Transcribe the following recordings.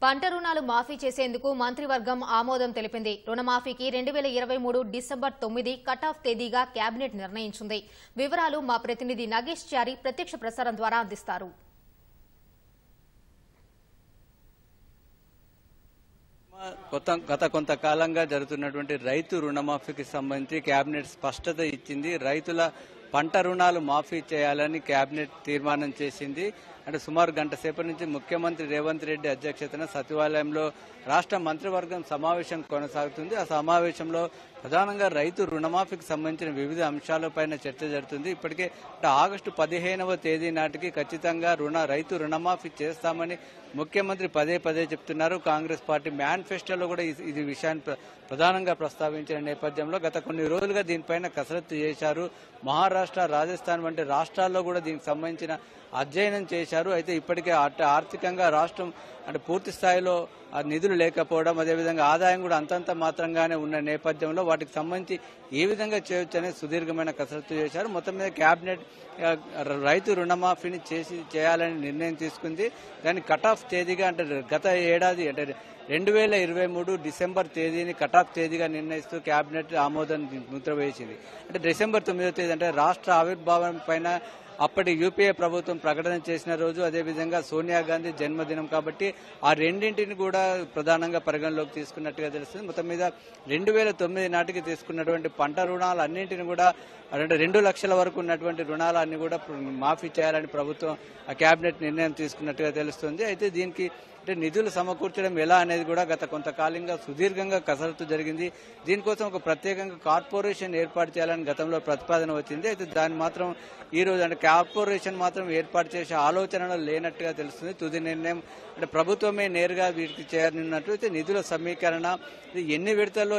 పంట రుణాలు మాఫీ చేసేందుకు మంత్రివర్గం ఆమోదం తెలిపింది. రుణమాఫీకి 2023 డిసెంబర్ 9 కట్ ఆఫ్ తేదీగా కేబినెట్ నిర్ణయించింది. వివరాలు మా ప్రతినిధి నగేష్ చారి ప్రత్యక్ష ప్రసారం ద్వారా అందిస్తారు. గత కొంతకాలంగా జరుగుతున్నటువంటి రైతు రుణమాఫీకి సంబంధించి కేబినెట్ స్పష్టత ఇచ్చింది. రైతుల పంట రుణాలు మాఫీ చేయాలని కేబినెట్ తీర్మానం చేసింది. అంటే సుమారు గంట సేపటి నుంచి ముఖ్యమంత్రి రేవంత్ రెడ్డి అధ్యక్షతన సచివాలయంలో రాష్ట్ర మంత్రివర్గం సమావేశం కొనసాగుతుంది. ఆ సమావేశంలో ప్రధానంగా రైతు రుణమాఫీకి సంబంధించిన వివిధ అంశాలపైన చర్చ జరుగుతుంది. ఇప్పటికే ఆగస్టు 15వ తేదీ నాటికి ఖచ్చితంగా రైతు రుణమాఫీ చేస్తామని ముఖ్యమంత్రి పదే చెప్తున్నారు. కాంగ్రెస్ పార్టీ మేనిఫెస్టోలో కూడా ఇది విషయాన్ని ప్రధానంగా ప్రస్తావించిన నేపథ్యంలో గత కొన్ని రోజులుగా దీనిపైన కసరత్తు చేశారు. మహారాష్ట్ర, రాజస్థాన్ వంటి రాష్ట్రాల్లో కూడా దీనికి సంబంధించిన అధ్యయనం చేశారు. అయితే ఇప్పటికే ఆర్థికంగా రాష్ట్రం పూర్తి స్థాయిలో నిధులు లేకపోవడం, అదేవిధంగా ఆదాయం కూడా అంతంత మాత్రంగానే ఉన్న నేపథ్యంలో వాటికి సంబంధించి ఏ విధంగా చేయొచ్చనే సుదీర్ఘమైన కసరత్తు చేశారు. మొత్తం మీద కేబినెట్ రైతు రుణమాఫీని చేయాలని నిర్ణయం తీసుకుంది. దాని కట్ ఆఫ్ తేదీగా గత ఏడాది 2023 డిసెంబర్ తేదీని కట్ ఆఫ్ తేదీగా నిర్ణయిస్తూ కేబినెట్ ఆమోదం ముద్ర వేసింది. డిసెంబర్ 9వ తేదీ రాష్ట్ర ఆవిర్భావం పైన అప్పటి యూపీఏ ప్రభుత్వం ప్రకటన చేసిన రోజు, అదేవిధంగా సోనియా గాంధీ జన్మదినం కాబట్టి ఆ రెండింటిని కూడా ప్రధానంగా పరిగణలోకి తీసుకున్నట్టుగా తెలుస్తుంది. మొత్తం మీద 2009 నాటికి తీసుకున్నటువంటి పంట రుణాలు అన్నింటిని కూడా 2 లక్షల వరకు ఉన్నటువంటి రుణాలన్నీ కూడా మాఫీ చేయాలని ప్రభుత్వం కేబినెట్ నిర్ణయం తీసుకున్నట్టుగా తెలుస్తుంది. అయితే దీనికి నిధులు సమకూర్చడం ఎలా అనేది కూడా గత కొంతకాలంగా సుదీర్ఘంగా కసరత్తు జరిగింది. దీనికోసం ఒక ప్రత్యేకంగా కార్పొరేషన్ ఏర్పాటు చేయాలని గతంలో ప్రతిపాదన వచ్చింది. అయితే దాన్ని మాత్రం ఈ రోజు కార్పొరేషన్ మాత్రం ఏర్పాటు చేసే ఆలోచనలో లేనట్టుగా తెలుస్తుంది. తుది నిర్ణయం ప్రభుత్వమే నేరుగా వీటికి చేయనున్నట్టు. అయితే నిధుల సమీకరణ, ఎన్ని విడతల్లో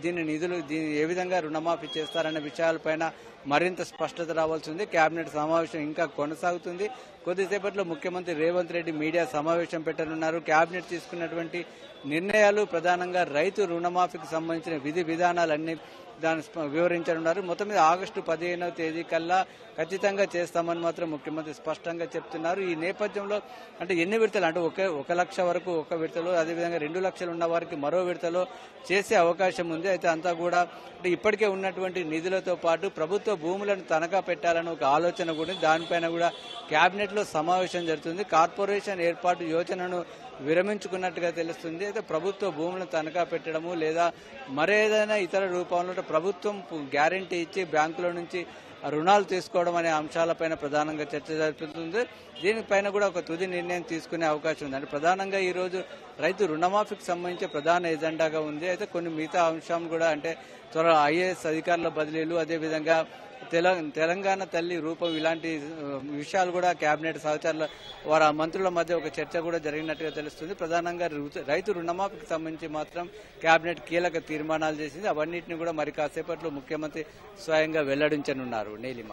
దీన్ని ఏ విధంగా రుణమాఫీ చేస్తారనే విషయాలపైన మరింత స్పష్టత రావాల్సి ఉంది. కేబినెట్ సమావేశం ఇంకా కొనసాగుతుంది. కొద్దిసేపట్లో ముఖ్యమంత్రి రేవంత్ రెడ్డి మీడియా సమావేశం పెట్టనున్నారు. కేబినెట్ తీసుకున్నటువంటి నిర్ణయాలు ప్రధానంగా రైతు రుణమాఫీకి సంబంధించిన విధి విధానాలన్నీ దాన్ని వివరించనున్నారు. మొత్తం మీద ఆగస్టు 15వ తేదీ కల్లా ఖచ్చితంగా చేస్తామని మాత్రం ముఖ్యమంత్రి స్పష్టంగా చెప్తున్నారు. ఈ నేపథ్యంలో ఎన్ని విడతలు 1 లక్ష వరకు ఒక విడతలో, అదేవిధంగా 2 లక్షలు ఉన్న వారికి మరో విడతలో చేసే అవకాశం ఉంది. అయితే అంతా కూడా ఇప్పటికే ఉన్నటువంటి నిధులతో పాటు ప్రభుత్వ భూములను తనఖా పెట్టాలని ఒక ఆలోచన కూడా, దానిపైన కూడా కేబినెట్ లో సమావేశం జరుగుతుంది. కార్పొరేషన్ ఏర్పాటు యోచనను విరమించుకున్నట్టుగా తెలుస్తుంది. అయితే ప్రభుత్వ భూములను తనఖా పెట్టడము లేదా మరేదైనా ఇతర రూపంలో ప్రభుత్వం గ్యారంటీ ఇచ్చి బ్యాంకుల నుంచి రుణాలు తీసుకోవడం అనే అంశాలపైన ప్రధానంగా చర్చ జరుగుతుంది. దీనిపైన కూడా ఒక తుది నిర్ణయం తీసుకునే అవకాశం ఉంది. ప్రధానంగా ఈ రోజు రైతు రుణమాఫీకి సంబంధించి ప్రధాన ఎజెండాగా ఉంది. అయితే కొన్ని మిగతా అంశం కూడా త్వరలో ఐఏఎస్ అధికారుల బదిలీలు, అదేవిధంగా తెలంగాణ తల్లి రూపం, ఇలాంటి విషయాలు కూడా కేబినెట్ సహచరుల వారి మంత్రుల మధ్య ఒక చర్చ కూడా జరిగినట్టుగా తెలుస్తుంది. ప్రధానంగా రైతు రుణమాఫీకి సంబంధించి మాత్రం కేబినెట్ కీలక తీర్మానాలు చేసింది. అవన్నింటినీ కూడా మరి కాసేపట్లో ముఖ్యమంత్రి స్వయంగా వెల్లడించనున్నారు. నీలిమ.